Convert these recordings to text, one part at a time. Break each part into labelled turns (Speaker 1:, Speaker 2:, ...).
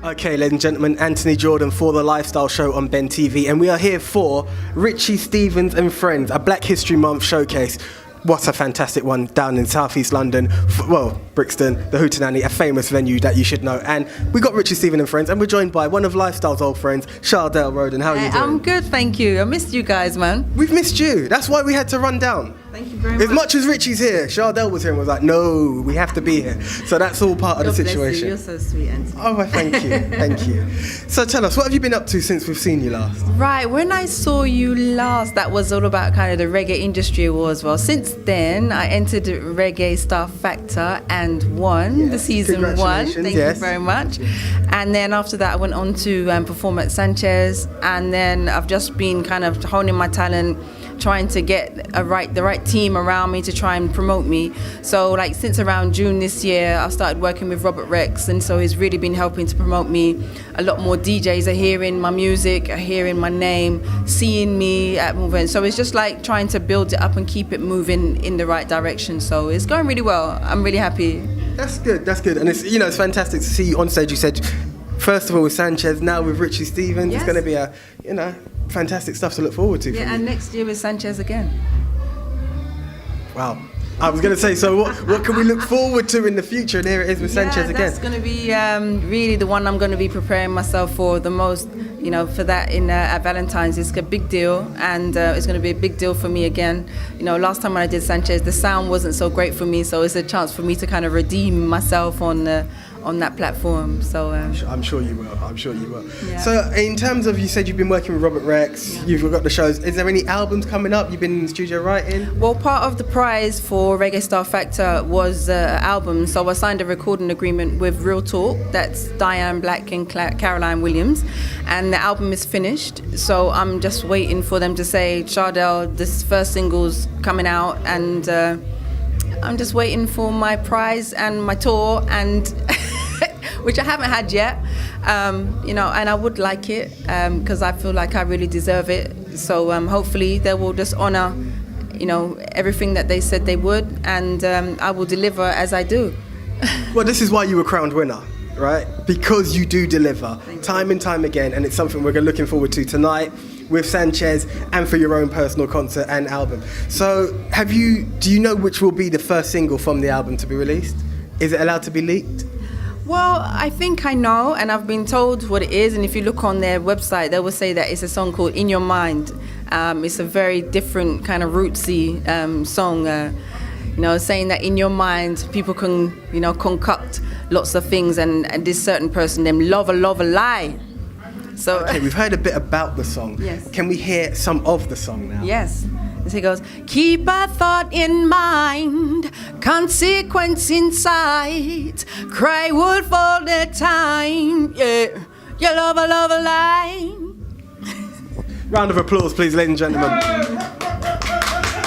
Speaker 1: Okay, ladies and gentlemen, Anthony Jordan for the Lifestyle Show on Ben TV, and we are here for Richie Stevens and Friends, a Black History Month showcase. What a fantastic one down in South East London, Brixton, the Hootananny, a famous venue that you should know. And we got Richie Stevens and Friends, and we're joined by one of Lifestyle's old friends, Shardell Roden. How are you doing?
Speaker 2: I'm good, thank you. I missed you guys, man.
Speaker 1: We've missed you. That's why we had to run down.
Speaker 2: Thank you very much.
Speaker 1: As much as Richie's here, Shardell was here and was like, no, we have to be here. So that's all part of the situation.
Speaker 2: You're so sweet, Anthony.
Speaker 1: Oh, well, thank you. Thank you. So tell us, what have you been up to since we've seen you last?
Speaker 2: Right, when I saw you last, that was all about kind of the reggae industry awards. Well, since then, I entered Reggae Star Factor and won the season one. Thank you very much. And then after that, I went on to perform at Sanchez. And then I've just been kind of honing my talent, trying to get the right team around me to try and promote me. So like since around June this year, I've started working with Robert Rex, and so he's really been helping to promote me. A lot more DJs are hearing my music, are hearing my name, seeing me at events. So it's just like trying to build it up and keep it moving in the right direction. So it's going really well. I'm really happy.
Speaker 1: That's good. And it's it's fantastic to see you on stage. You said first of all with Sanchez, now with Richie Stevens.
Speaker 2: Yes.
Speaker 1: It's going to be a fantastic stuff to look forward to.
Speaker 2: Yeah, and next year with Sanchez again.
Speaker 1: Wow. I was going to say, so what can we look forward to in the future? And here it is with Sanchez again.
Speaker 2: That's going to be really the one I'm going to be preparing myself for the most, for that at Valentine's. It's a big deal, and it's going to be a big deal for me again. Last time when I did Sanchez, the sound wasn't so great for me, so it's a chance for me to kind of redeem myself on that platform. So
Speaker 1: I'm sure you will.
Speaker 2: Yeah.
Speaker 1: So in terms of, you said you've been working with Robert Rex, you've got the shows. Is there any albums coming up? You've been in the studio writing?
Speaker 2: Well, part of the prize for Reggae Star Factor was album. So I signed a recording agreement with Real Talk. That's Diane Black and Caroline Williams. And the album is finished. So I'm just waiting for them to say, Shardell, this first single's coming out, and I'm just waiting for my prize and my tour, and which I haven't had yet, and I would like it because I feel like I really deserve it. So hopefully they will just honor, everything that they said they would, and I will deliver as I do.
Speaker 1: Well, this is why you were crowned winner, right? Because you do deliver time and time again, and it's something we're looking forward to tonight with Sanchez and for your own personal concert and album. So do you know which will be the first single from the album to be released? Is it allowed to be leaked?
Speaker 2: Well, I think I know, and I've been told what it is, and if you look on their website, they will say that it's a song called In Your Mind. It's a very different kind of rootsy song, saying that in your mind, people can, concoct lots of things, and this certain person, them love a lie. So,
Speaker 1: okay, we've heard a bit about the song.
Speaker 2: Yes.
Speaker 1: Can we hear some of the song now?
Speaker 2: Yes. As he goes, keep a thought in mind, consequence in sight, cry wolf all the time, yeah, you love a lie.
Speaker 1: Round of applause, please, ladies and gentlemen.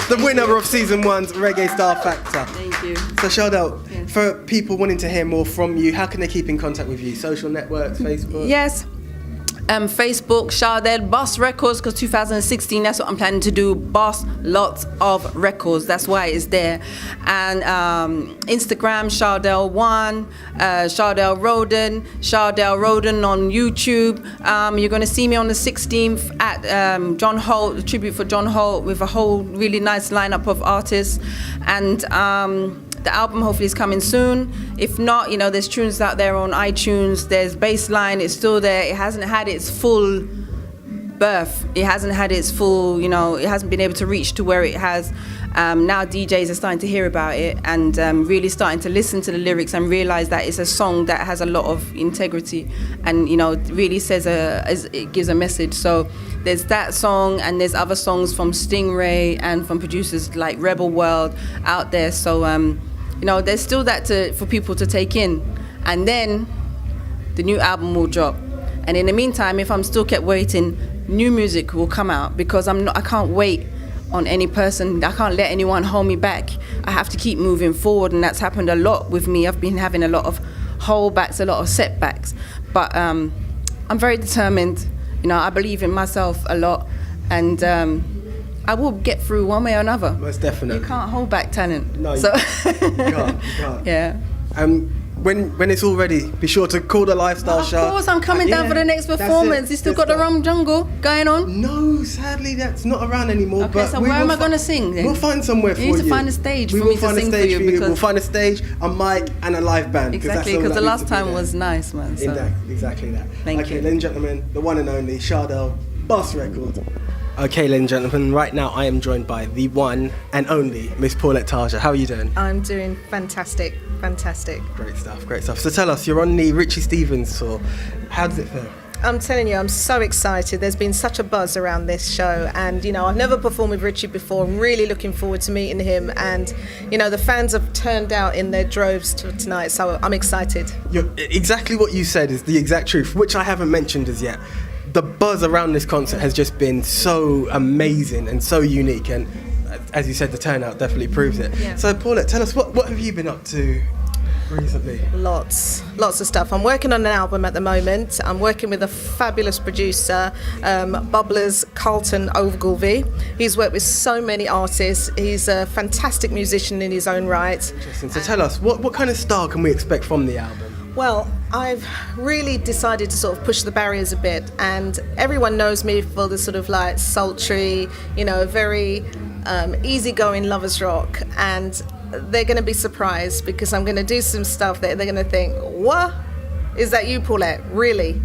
Speaker 1: The winner of season 1's Reggae Star Factor.
Speaker 2: Thank you.
Speaker 1: So Shardell,
Speaker 2: yes,
Speaker 1: for people wanting to hear more from you, how can they keep in contact with you? Social networks, Facebook?
Speaker 2: Yes. Facebook, Shardell, Boss Records, because 2016, that's what I'm planning to do, Boss Lots of Records, that's why it's there. And Instagram, Shardell1, Shardell Roden on YouTube. You're going to see me on the 16th at John Holt, the tribute for John Holt, with a whole really nice lineup of artists. And the album hopefully is coming soon. If not, there's tunes out there on iTunes. There's Bassline, it's still there. It hasn't had its full birth. It hasn't had its full, it hasn't been able to reach to where it has. Now DJs are starting to hear about it and really starting to listen to the lyrics and realize that it's a song that has a lot of integrity and, really says it gives a message. So there's that song, and there's other songs from Stingray and from producers like Rebel World out there. So, there's still that for people to take in. And then the new album will drop. And in the meantime, if I'm still kept waiting, new music will come out, because I can't wait on any person. I can't let anyone hold me back. I have to keep moving forward, and that's happened a lot with me. I've been having a lot of holdbacks, a lot of setbacks. But I'm very determined. I believe in myself a lot, and I will get through one way or another.
Speaker 1: Most definitely.
Speaker 2: You can't hold back talent.
Speaker 1: No,
Speaker 2: so
Speaker 1: you can't.
Speaker 2: Yeah.
Speaker 1: when it's all ready, be sure to call the Lifestyle Show.
Speaker 2: Of course, I'm coming down for the next performance. You still got the Rum Jungle going on?
Speaker 1: No, sadly, that's not around anymore.
Speaker 2: Okay,
Speaker 1: but
Speaker 2: so where am I going to sing then?
Speaker 1: We'll find somewhere for you.
Speaker 2: You need to find a stage for me to sing for you. Because
Speaker 1: We'll find a stage, a mic, and a live band.
Speaker 2: Exactly, because the last time was nice, man. So.
Speaker 1: Exactly that.
Speaker 2: Thank you.
Speaker 1: Okay, ladies and gentlemen, the one and only Shardell Boss Records. Okay, ladies and gentlemen, right now I am joined by the one and only Miss Paulette Tarja. How are you doing?
Speaker 3: I'm doing fantastic.
Speaker 1: Great stuff. So tell us, you're on the Richie Stevens tour. How does it feel?
Speaker 3: I'm telling you, I'm so excited. There's been such a buzz around this show, and I've never performed with Richie before. I'm really looking forward to meeting him, and the fans have turned out in their droves tonight, so I'm excited.
Speaker 1: Exactly what you said is the exact truth, which I haven't mentioned as yet. The buzz around this concert has just been so amazing and so unique, and as you said, the turnout definitely proves it.
Speaker 3: Yeah.
Speaker 1: So Paulette, tell us, what have you been up to recently?
Speaker 3: Lots of stuff. I'm working on an album at the moment. I'm working with a fabulous producer, Bubblers Carlton Ogilvie. He's worked with so many artists. He's a fantastic musician in his own right.
Speaker 1: Interesting. So tell us, what kind of style can we expect from the album?
Speaker 3: Well, I've really decided to sort of push the barriers a bit, and everyone knows me for the sort of like sultry, very easygoing lovers rock, and they're going to be surprised because I'm going to do some stuff that they're going to think, what? Is that you, Paulette? Really?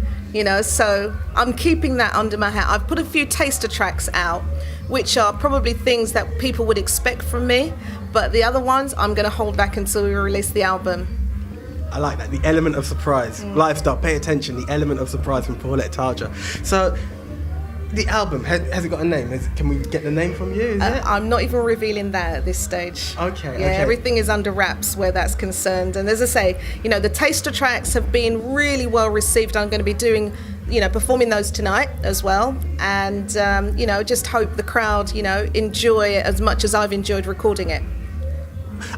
Speaker 3: So I'm keeping that under my hat. I've put a few taster tracks out, which are probably things that people would expect from me, but the other ones I'm going to hold back until we release the album.
Speaker 1: I like that, the element of surprise. Lifestyle, pay attention, the element of surprise from Paulette Tarja. So, the album, has it got a name? Can we get the name from you? Is it?
Speaker 3: I'm not even revealing that at this stage.
Speaker 1: Okay.
Speaker 3: Everything is under wraps where that's concerned. And as I say, the taster tracks have been really well received. I'm going to be doing, performing those tonight as well. And, just hope the crowd, enjoy it as much as I've enjoyed recording it.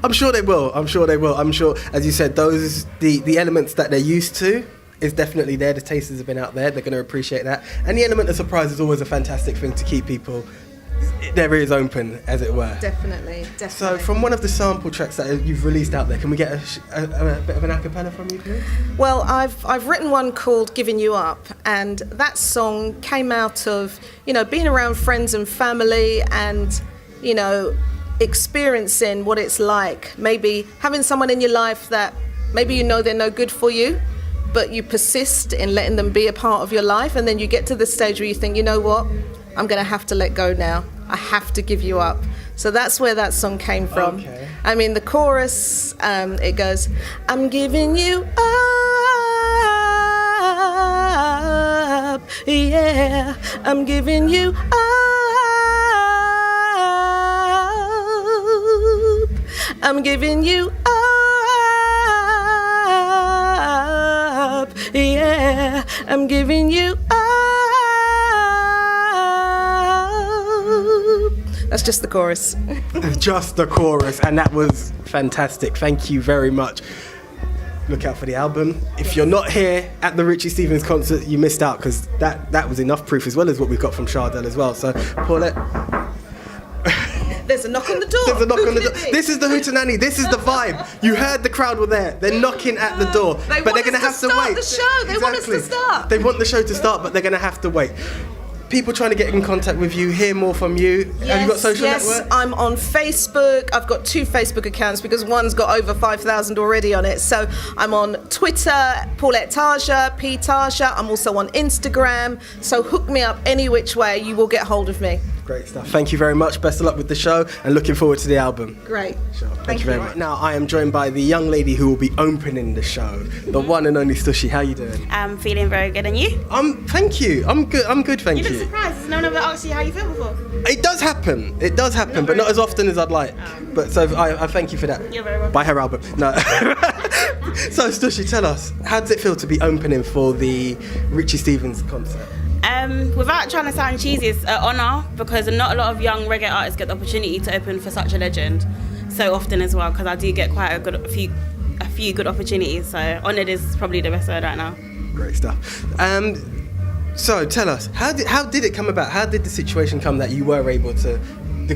Speaker 1: I'm sure they will. I'm sure, as you said, those the elements that they're used to is definitely there. The tasters have been out there. They're going to appreciate that. And the element of surprise is always a fantastic thing to keep people their ears open, as it were.
Speaker 3: Definitely.
Speaker 1: So from one of the sample tracks that you've released out there, can we get a bit of an a cappella from you, please?
Speaker 3: Well, I've written one called Giving You Up, and that song came out of, being around friends and family and, experiencing what it's like, maybe having someone in your life that maybe they're no good for you, but you persist in letting them be a part of your life, and then you get to the stage where you think, you know what, I'm going to have to let go now. I have to give you up. So that's where that song came from.
Speaker 1: Okay.
Speaker 3: I mean, the chorus, it goes, I'm giving you up, yeah, I'm giving you up. I'm giving you up, yeah, I'm giving you up. That's just the chorus.
Speaker 1: Just the chorus, and that was fantastic. Thank you very much. Look out for the album. If you're not here at the Richie Stevens concert, you missed out, because that was enough proof, as well as what we've got from Shardell as well. So, Paulette...
Speaker 3: There's a knock on the door.
Speaker 1: There's a knock on the door. This is the Hootananny. This is the vibe. You heard the crowd were there. They're knocking at the door.
Speaker 3: But they're going to
Speaker 1: have to wait.
Speaker 3: The show. They want us to start.
Speaker 1: They want the show to start, but they're going to have to wait. People trying to get in contact with you, hear more from you.
Speaker 3: Yes,
Speaker 1: have you got social
Speaker 3: yes,
Speaker 1: network?
Speaker 3: I'm on Facebook. I've got 2 Facebook accounts because one's got over 5,000 already on it. So I'm on Twitter, Paulette Tarja, P Tarja. I'm also on Instagram. So hook me up any which way. You will get hold of me.
Speaker 1: Great stuff. Thank you very much. Best of luck with the show, and looking forward to the album.
Speaker 3: Great.
Speaker 1: Sure. Thank you very much. Now I am joined by the young lady who will be opening the show, the one and only Stushy. How you doing?
Speaker 4: I'm feeling very good, and you?
Speaker 1: Thank you. I'm good. Thank you.
Speaker 4: You look surprised. Has no one ever asked you how you feel before?
Speaker 1: It does happen, but not as often as I'd like. But so I thank you for that.
Speaker 4: You're very welcome.
Speaker 1: Buy her album. No. So Stushy, tell us, how does it feel to be opening for the Richie Stevens concert?
Speaker 4: Without trying to sound cheesy, it's an honour, because not a lot of young reggae artists get the opportunity to open for such a legend so often as well, because I do get quite a few good opportunities, so honoured is probably the best word right now.
Speaker 1: Great stuff. So tell us, how did it come about? How did the situation come that you were able to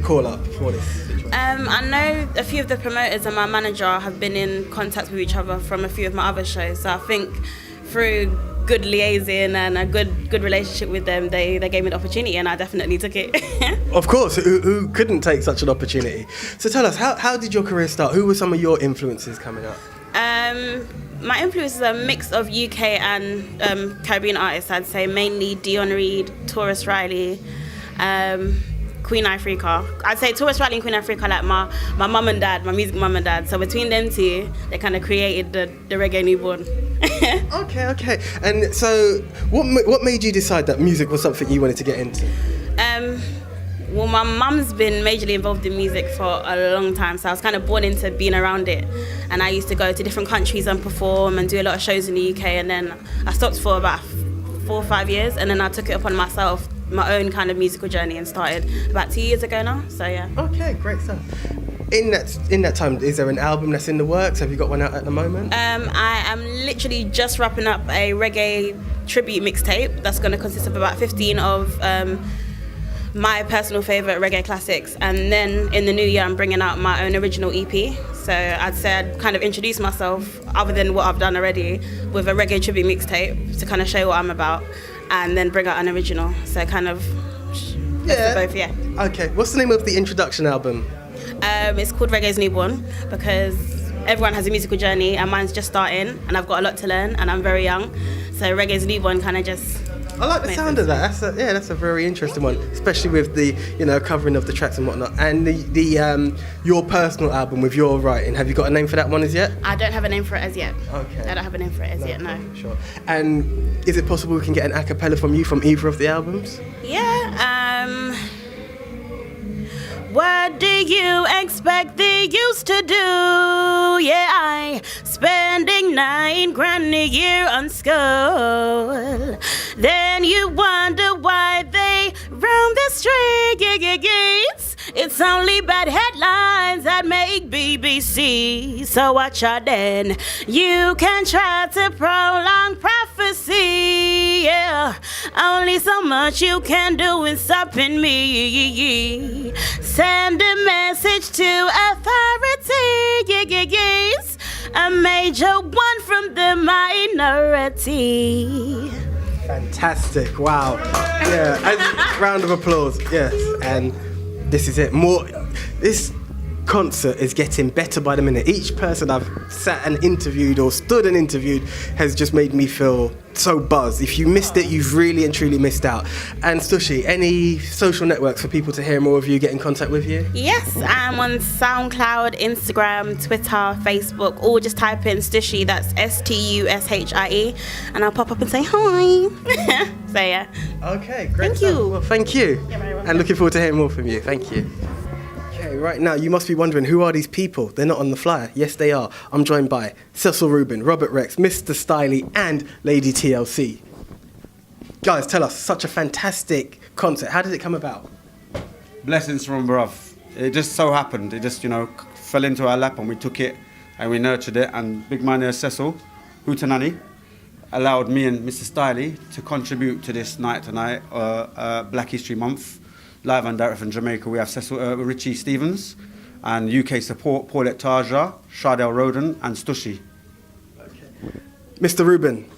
Speaker 1: call up for this situation?
Speaker 4: I know a few of the promoters and my manager have been in contact with each other from a few of my other shows. So I think through good liaison and a good relationship with them, they gave me the opportunity, and I definitely took it.
Speaker 1: Of course, who couldn't take such an opportunity? So tell us, how did your career start? Who were some of your influences coming up?
Speaker 4: My influences are a mix of UK and Caribbean artists, I'd say, mainly Dion Reid, Taurus Riley, Queen Ifrica. I'd say Taurus Riley and Queen Ifrica, like my mum and dad, my music mum and dad. So between them two, they kind of created the reggae newborn.
Speaker 1: Okay. And so what made you decide that music was something you wanted to get into?
Speaker 4: Well, my mum's been majorly involved in music for a long time, so I was kind of born into being around it. And I used to go to different countries and perform and do a lot of shows in the UK, and then I stopped for about 4 or 5 years, and then I took it upon myself, my own kind of musical journey, and started about 2 years ago now, so yeah.
Speaker 1: Okay, great stuff. In that time, is there an album that's in the works? Have you got one out at the moment?
Speaker 4: I am literally just wrapping up a reggae tribute mixtape that's going to consist of about 15 of my personal favourite reggae classics, and then in the new year I'm bringing out my own original EP. So I'd say I'd kind of introduce myself, other than what I've done already, with a reggae tribute mixtape to kind of show what I'm about, and then bring out an original. So kind of both, yeah.
Speaker 1: Okay, what's the name of the introduction album?
Speaker 4: It's called Reggae's Newborn, because everyone has a musical journey and mine's just starting, and I've got a lot to learn, and I'm very young. So Reggae's Newborn kind of just...
Speaker 1: I like the sound of that. That's a very interesting one, especially with the covering of the tracks and whatnot. And the your personal album with your writing. Have you got a name for that one as yet?
Speaker 4: I don't have a name for it as yet.
Speaker 1: Okay.
Speaker 4: I don't have a name for it as yet. No.
Speaker 1: Sure. And is it possible we can get an a cappella from you from either of the albums?
Speaker 4: Yeah. What do you expect they used to do? Yeah, I spending 9 grand a year on school. Then you wonder why they round the streets. It's only bad headlines that make BBC. So watch out then. You can try to prolong prophecy. Yeah, only so much you can do in stopping me. Send a message to authorities. A major one from the minority.
Speaker 1: Fantastic! Wow. Yeah. And round of applause. Yes. And this is it. This concert is getting better by the minute. Each person I've sat and interviewed or stood and interviewed has just made me feel so buzzed. If you missed it, you've really and truly missed out. And Stushi, any social networks for people to hear more of you, get in contact with you?
Speaker 4: Yes, I'm on SoundCloud, Instagram, Twitter, Facebook, or just type in Stushi, that's STUSHIE, and I'll pop up and say hi. So yeah.
Speaker 1: Okay, great.
Speaker 4: Thank you.
Speaker 1: Well, thank you.
Speaker 4: You're very welcome.
Speaker 1: And looking forward to hearing more from you. Thank you. Okay, right now you must be wondering, who are these people? They're not on the flyer. Yes, they are. I'm joined by Cecil Rubin, Robert Rex, Mr. Styley, and Lady TLC. Guys, tell us, such a fantastic concert. How did it come about?
Speaker 5: Blessings from above. It just so happened. It just, fell into our lap and we took it and we nurtured it. And big man there, Cecil, Hootananny, allowed me and Mr. Styley to contribute to this night tonight, Black History Month. Live and direct from Jamaica, we have Richie Stevens, and UK support, Paulette Taja, Shardell Roden, and Stushi.
Speaker 1: Okay. Mr. Rubin,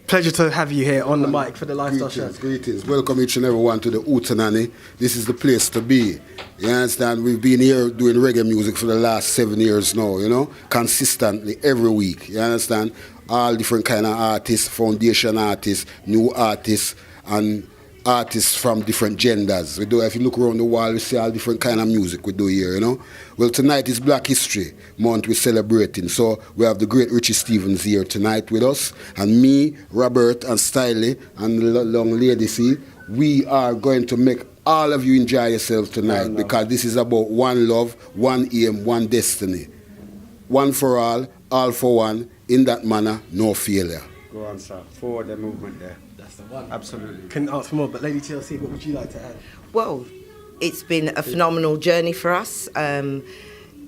Speaker 1: pleasure to have you here on the mic for the Lifestyle Show.
Speaker 6: Greetings. Welcome each and everyone to the Hootananny. This is the place to be. You understand? We've been here doing reggae music for the last 7 years now, consistently every week. You understand? All different kind of artists, foundation artists, new artists, and artists from different genders. We do. If you look around the world, we see all different kind of music we do here, Well, tonight is Black History Month we're celebrating. So we have the great Richie Stevens here tonight with us. And me, Robert, and Styley, and the long lady, we are going to make all of you enjoy yourselves tonight, because this is about one love, one aim, one destiny. One for all for one. In that manner, no failure.
Speaker 5: Go on, sir. Forward the movement there.
Speaker 1: That's the one.
Speaker 5: Absolutely.
Speaker 1: Couldn't ask for more, but Lady TLC, what would you like to add?
Speaker 7: Well, it's been a phenomenal journey for us.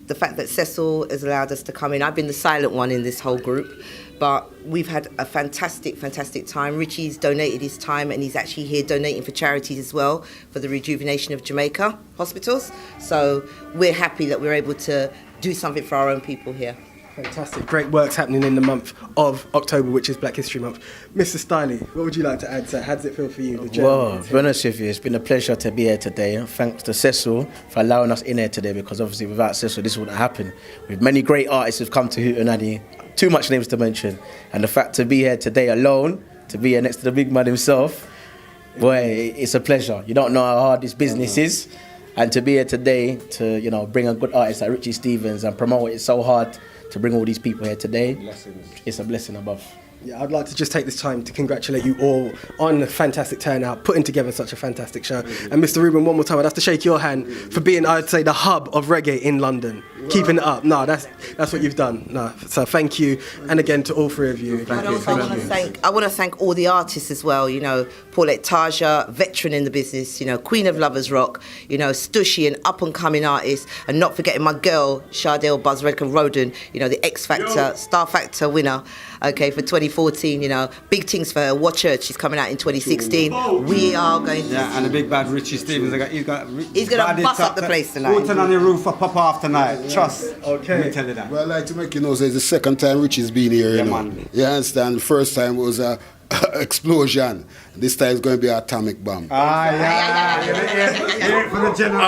Speaker 7: the fact that Cecil has allowed us to come in. I've been the silent one in this whole group, but we've had a fantastic, fantastic time. Richie's donated his time, and he's actually here donating for charities as well, for the rejuvenation of Jamaica hospitals. So we're happy that we're able to do something for our own people here.
Speaker 1: Fantastic. Great works happening in the month of October, which is Black History Month. Mr. Stiley, what would you like to add, sir? How does it feel for you?
Speaker 8: Well, to be honest with you, it's been a pleasure to be here today. Thanks to Cecil for allowing us in here today, because obviously without Cecil this wouldn't happen. With many great artists who've come to Hootananny, too much names to mention. And the fact to be here today alone, to be here next to the big man himself, boy, it's a pleasure. You don't know how hard this business is. And to be here today to, you know, bring a good artist like Richie Stevens and promote it so hard to bring all these people here today, it's a blessing above.
Speaker 1: Yeah, I'd like to just take this time to congratulate you all on the fantastic turnout, putting together such a fantastic show. And Mr. Rubin, one more time, I'd have to shake your hand for being, I'd say, the hub of reggae in London. Keeping it up. No, that's what you've done. No, so thank you. And again, to all three of you.
Speaker 7: I want to thank all the artists as well. You know, Paulette Taja, veteran in the business, you know, Queen of Lovers Rock, you know, Stushy, an up-and-coming artist, and not forgetting my girl, Shardell Buzz Roden, you know, the X Factor, Star Factor winner, okay, for 2014, you know, big things for her. Watch her, she's coming out in 2016. We are going to...
Speaker 5: Yeah, and the big bad Richie Stevens, he's going
Speaker 7: to bust up the place tonight.
Speaker 5: Putting on the roof for pop off tonight. Trust.
Speaker 1: Okay.
Speaker 5: Let me tell you that.
Speaker 6: Well, I'd like to make you know, so it's the second time Richie's been here, you know.
Speaker 5: Man.
Speaker 6: You understand? The first time was a explosion. This time it's going to be an atomic bomb.
Speaker 1: A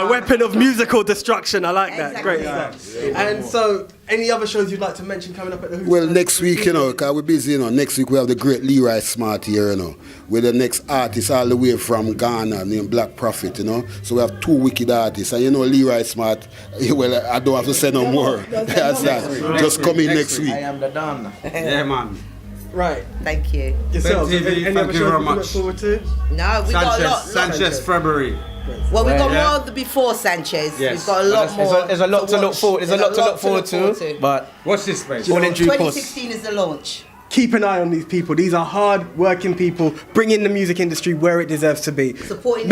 Speaker 1: weapon of musical destruction. I like that. Great stuff. And so, any other shows you'd like to mention coming up at the Hootananny?
Speaker 6: Well, next week, you know, because we're busy, you know, next week we have the great Leroy Smart here, you know, with the next artist all the way from Ghana named Black Prophet, you know. So we have two wicked artists. And you know, Leroy Smart, well, I don't have to say no more. That's that. Just come in next week.
Speaker 8: I am the Don.
Speaker 5: Yeah, man.
Speaker 1: Right.
Speaker 7: Thank you.
Speaker 1: Yourself.
Speaker 5: TV,
Speaker 1: any
Speaker 5: thank
Speaker 1: other
Speaker 5: you
Speaker 1: shows
Speaker 5: very
Speaker 1: you look
Speaker 5: much.
Speaker 1: forward to?
Speaker 7: No, we got a lot.
Speaker 5: Sanchez February.
Speaker 7: Well, we've got more before Sanchez.
Speaker 5: Yes.
Speaker 7: We've got a lot more.
Speaker 8: There's a lot to look forward. There's a lot to look forward to. But
Speaker 5: Watch this space.
Speaker 8: all in due course.
Speaker 7: 2016 is the launch.
Speaker 1: Keep an eye on these people. These are hard-working people, bringing the music industry where it deserves to be.
Speaker 7: Supporting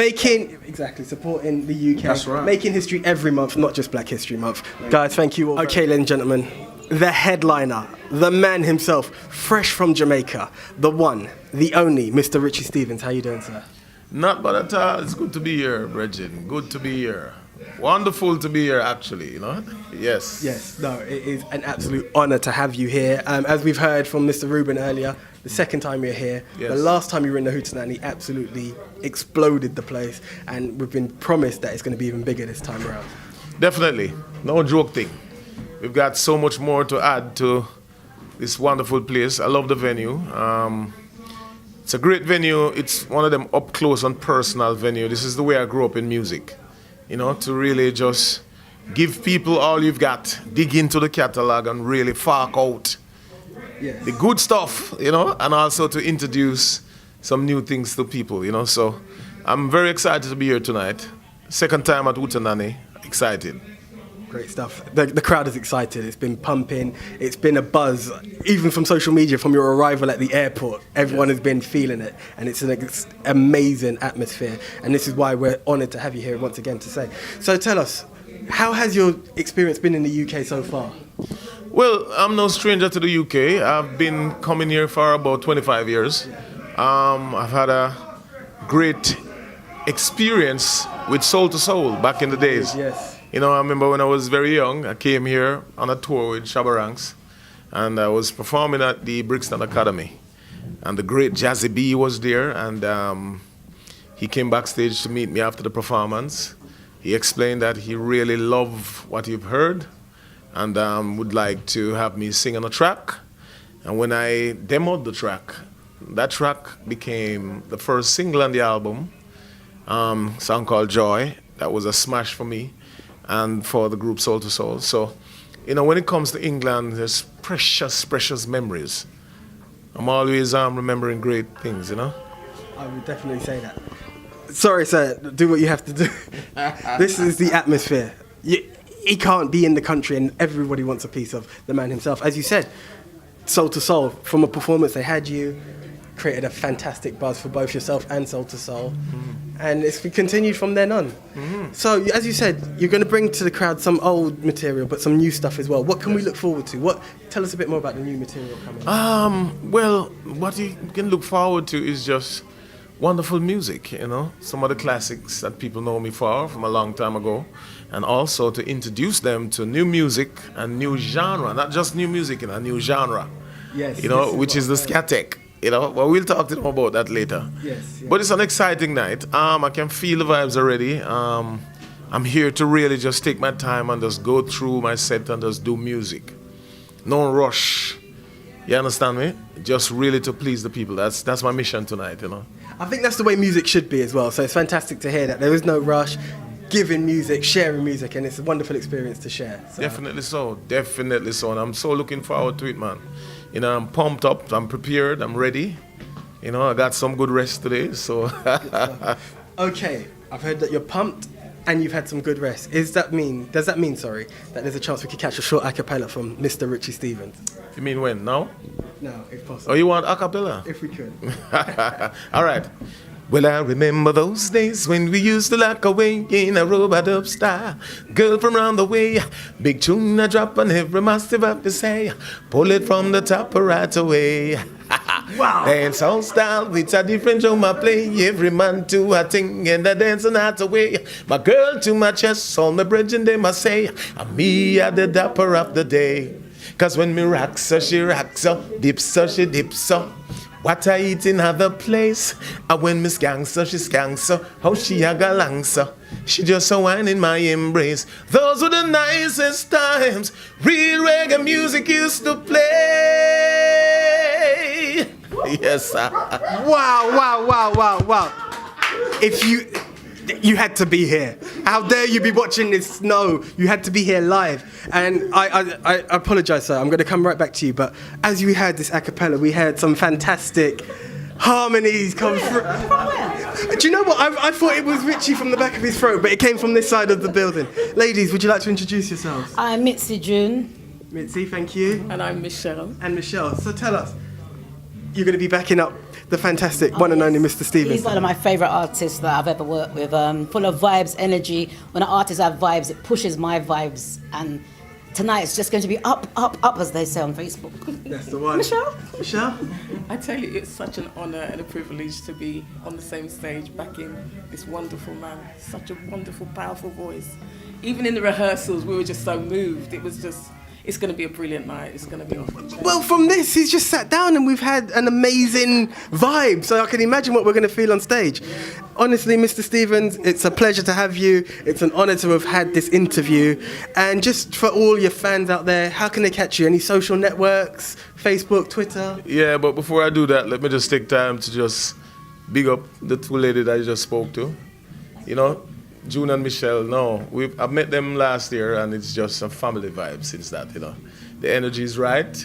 Speaker 1: supporting the UK.
Speaker 5: That's right.
Speaker 1: Making history every month, not just Black History Month. Guys, thank you all. Okay, ladies and gentlemen, the headliner, the man himself, fresh from Jamaica, the one, the only, Mr. Richie Stevens. How you doing, sir?
Speaker 9: Not bad at all. It's good to be here, Bridget. Good to be here. Wonderful to be here, actually, you know? Yes.
Speaker 1: Yes, no, it is an absolute honour to have you here. As we've heard from Mr. Rubin earlier, the second time you're here,
Speaker 9: Yes.
Speaker 1: the last time you were in the Hootananny absolutely exploded the place, and we've been promised that it's going to be even bigger this time around.
Speaker 9: Definitely. No joke thing. We've got so much more to add to this wonderful place. I love the venue. It's a great venue. It's one of them up close and personal venue. This is the way I grew up in music. You know, to really just give people all you've got, dig into the catalog and really fork out
Speaker 1: Yes.
Speaker 9: the good stuff, you know, and also to introduce some new things to people, you know. So I'm very excited to be here tonight. Second time at Hootananny. Excited.
Speaker 1: Great stuff. The crowd is excited. It's been pumping. It's been a buzz, even from social media, from your arrival at the airport. Everyone has been feeling it, and it's an amazing atmosphere. And this is why we're honoured to have you here once again to say. So tell us, how has your experience been in the UK so far?
Speaker 9: Well, I'm no stranger to the UK. I've been coming here for about 25 years. I've had a great experience with Soul to Soul back in the days.
Speaker 1: Yes.
Speaker 9: You know, I remember when I was very young, I came here on a tour with Shabba Ranks, and I was performing at the Brixton Academy. And the great Jazzy B was there, and he came backstage to meet me after the performance. He explained that he really loved what he'd heard and would like to have me sing on a track. And when I demoed the track, that track became the first single on the album, a song called Joy. That was a smash for me and for the group Soul to Soul. So, you know, when it comes to England, there's precious, precious memories. I'm always remembering great things, you know?
Speaker 1: I would definitely say that. Sorry, sir, do what you have to do. This is the atmosphere. He can't be in the country and everybody wants a piece of the man himself. As you said, Soul to Soul, from a performance they had you, created a fantastic buzz for both yourself and Soul to Soul. And it's continued from then on. So, as you said, you're going to bring to the crowd some old material, but some new stuff as well. What can we look forward to? Tell us a bit more about the new material coming.
Speaker 9: Well, what you can look forward to is just wonderful music, some of the classics that people know me for from a long time ago, and also to introduce them to new music and new genre, not just new music, a new genre,
Speaker 1: yes,
Speaker 9: which is the Skatek. Well, we'll talk to them about that later.
Speaker 1: Yes.
Speaker 9: But it's an exciting night. I can feel the vibes already. I'm here to really just take my time and just go through my set and just do music. No rush. You understand me? Just really to please the people. That's my mission tonight,
Speaker 1: I think that's the way music should be as well. So it's fantastic to hear that there is no rush, giving music, sharing music, and it's a wonderful experience to share. So.
Speaker 9: Definitely so. And I'm so looking forward to it, man. I'm pumped up, I'm prepared, I'm ready. I got some good rest today, so.
Speaker 1: Okay, I've heard that you're pumped and you've had some good rest. Does that mean, that there's a chance we could catch a short a cappella from Mr. Richie Stevens?
Speaker 9: You mean when? Now?
Speaker 1: No, if possible.
Speaker 9: Oh, you want a cappella?
Speaker 1: If we could.
Speaker 9: All right. Well, I remember those days when we used to lock away in a rub-a-dub style. Girl from round the way, big tune a drop and every massive have to say, pull it from the top right away. Wow. Dance all style, it's a different drum I play. Every man to a thing and a dance and out away. My girl to my chest, all my brethren they must say, and me at the dapper of the day. Cause when me rocks her, she rocks her, dips her, she dips her. What I eat in other place, and when me skanks her, she skanks her. How she a galangs her, she just a wine in my embrace. Those were the nicest times, real reggae music used to play. Yes, sir.
Speaker 1: Wow. If you had to be here. How dare you be watching this? No, you had to be here live. And I apologize, sir. I'm going to come right back to you. But as we had this a cappella, we had some fantastic harmonies come through. Do you know what? I thought it was Richie from the back of his throat, but it came from this side of the building. Ladies, would you like to introduce yourselves?
Speaker 10: I'm Mitzi June.
Speaker 1: Mitzi, thank you.
Speaker 10: And I'm Michelle.
Speaker 1: And Michelle. So tell us, you're going to be backing up the fantastic one and only Mr. Stevens.
Speaker 10: He's one of my favourite artists that I've ever worked with. Full of vibes, energy. When an artist has vibes, it pushes my vibes. And tonight it's just going to be up, as they say on Facebook.
Speaker 1: That's the one. Michelle?
Speaker 11: I tell you, it's such an honour and a privilege to be on the same stage backing this wonderful man. Such a wonderful, powerful voice. Even in the rehearsals, we were just so moved. It's going to be a brilliant night. It's going to be off the chain.
Speaker 1: Well, from this, he's just sat down and we've had an amazing vibe. So I can imagine what we're going to feel on stage. Honestly, Mr. Stevens, it's a pleasure to have you. It's an honour to have had this interview. And just for all your fans out there, how can they catch you? Any social networks? Facebook, Twitter?
Speaker 9: Yeah, but before I do that, let me just take time to just big up the two ladies that I just spoke to. June and Michelle, I've met them last year and it's just a family vibe since that, The energy is right,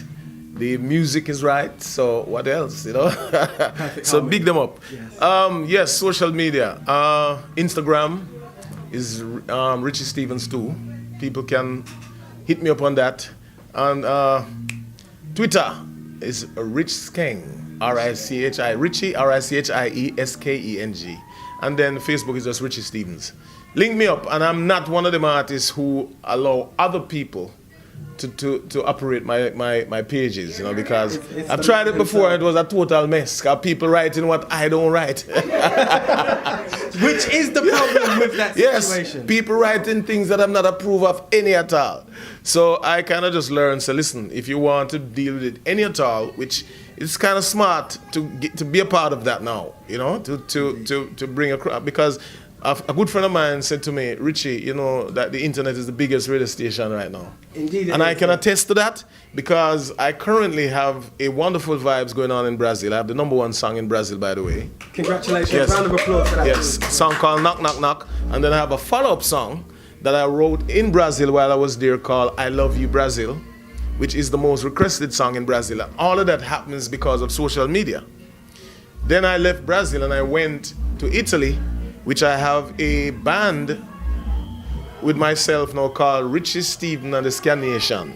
Speaker 9: the music is right, so what else, So big them up. Yes, social media. Instagram is Richie Stevens 2. People can hit me up on that. And Twitter is Rich Skeng, R-I-C-H-I, Richie, R-I-C-H-I-E-S-K-E-N-G. And then Facebook is just Richie Stevens. Link me up, and I'm not one of them artists who allow other people to operate my pages, because I've tried it before and it was a total mess. Got people writing what I don't write.
Speaker 1: Which is the problem with that situation.
Speaker 9: Yes, people writing things that I'm not approve of any at all. So I kind of just learned, so listen, if you want to deal with it any at all, which it's kind of smart to be a part of that now, to bring a crowd, because a good friend of mine said to me, Richie, that the internet is the biggest radio station right now.
Speaker 1: Indeed.
Speaker 9: And I can attest to that because I currently have a wonderful vibes going on in Brazil. I have the #1 song in Brazil, by the way.
Speaker 1: Congratulations.
Speaker 9: Yes.
Speaker 1: Round of applause for that.
Speaker 9: Yes, song called Knock Knock Knock. And then I have a follow-up song that I wrote in Brazil while I was there called I Love You Brazil, which is the most requested song in Brazil. And all of that happens because of social media. Then I left Brazil and I went to Italy, which I have a band with myself now called Richie Stevens and the Scanation.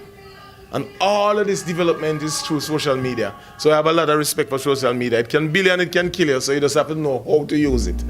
Speaker 9: And all of this development is through social media. So I have a lot of respect for social media. It can build you and it can kill you, so you just have to know how to use it.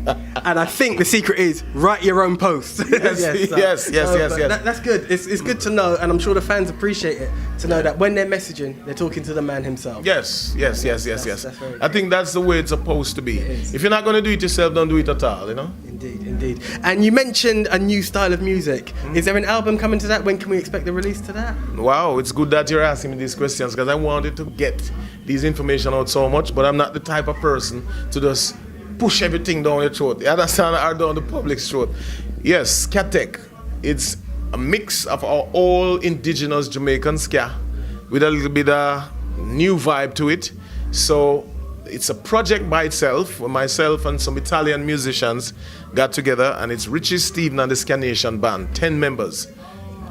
Speaker 1: And I think the secret is write your own posts.
Speaker 9: Yes.
Speaker 1: That's good. It's good to know, and I'm sure the fans appreciate it, to know that when they're messaging, they're talking to the man himself.
Speaker 9: Yes.
Speaker 1: That's very
Speaker 9: I think that's the way it's supposed to be. If you're not going to do it yourself, don't do it at all, you know?
Speaker 1: Indeed. And you mentioned a new style of music. Is there an album coming to that? When can we expect the release to that?
Speaker 9: Wow, it's good that you're asking me these questions because I wanted to get these information out so much, but I'm not the type of person to just push everything down your throat. You understand? Or down the public's throat. Yes, Skatek. It's a mix of our all indigenous Jamaican ska with a little bit of new vibe to it. So it's a project by itself where myself and some Italian musicians got together, and it's Richie Stevens and the Ska Nation Band, 10 members.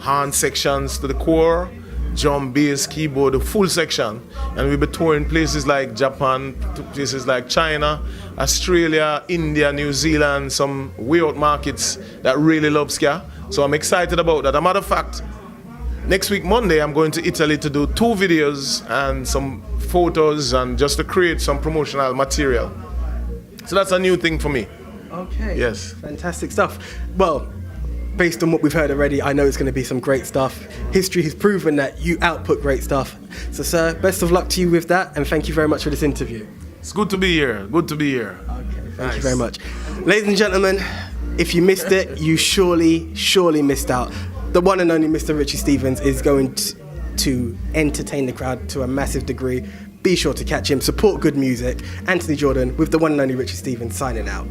Speaker 9: Horn sections to the core, drum, bass, keyboard, the full section. And we'll be touring places like Japan, places like China, Australia, India, New Zealand, some way out markets that really love ska. So I'm excited about that. As a matter of fact, next week, Monday, I'm going to Italy to do 2 videos and some photos and just to create some promotional material. So that's a new thing for me.
Speaker 1: Okay.
Speaker 9: Yes.
Speaker 1: Fantastic stuff. Well, based on what we've heard already, I know it's going to be some great stuff. History has proven that you output great stuff. So, sir, best of luck to you with that, and thank you very much for this interview.
Speaker 9: It's good to be here. Good to be here.
Speaker 1: Okay, thank you very much. Ladies and gentlemen, if you missed it, you surely missed out. The one and only Mr. Richie Stevens is going to entertain the crowd to a massive degree. Be sure to catch him. Support good music. Anthony Jordan with the one and only Richie Stevens signing out.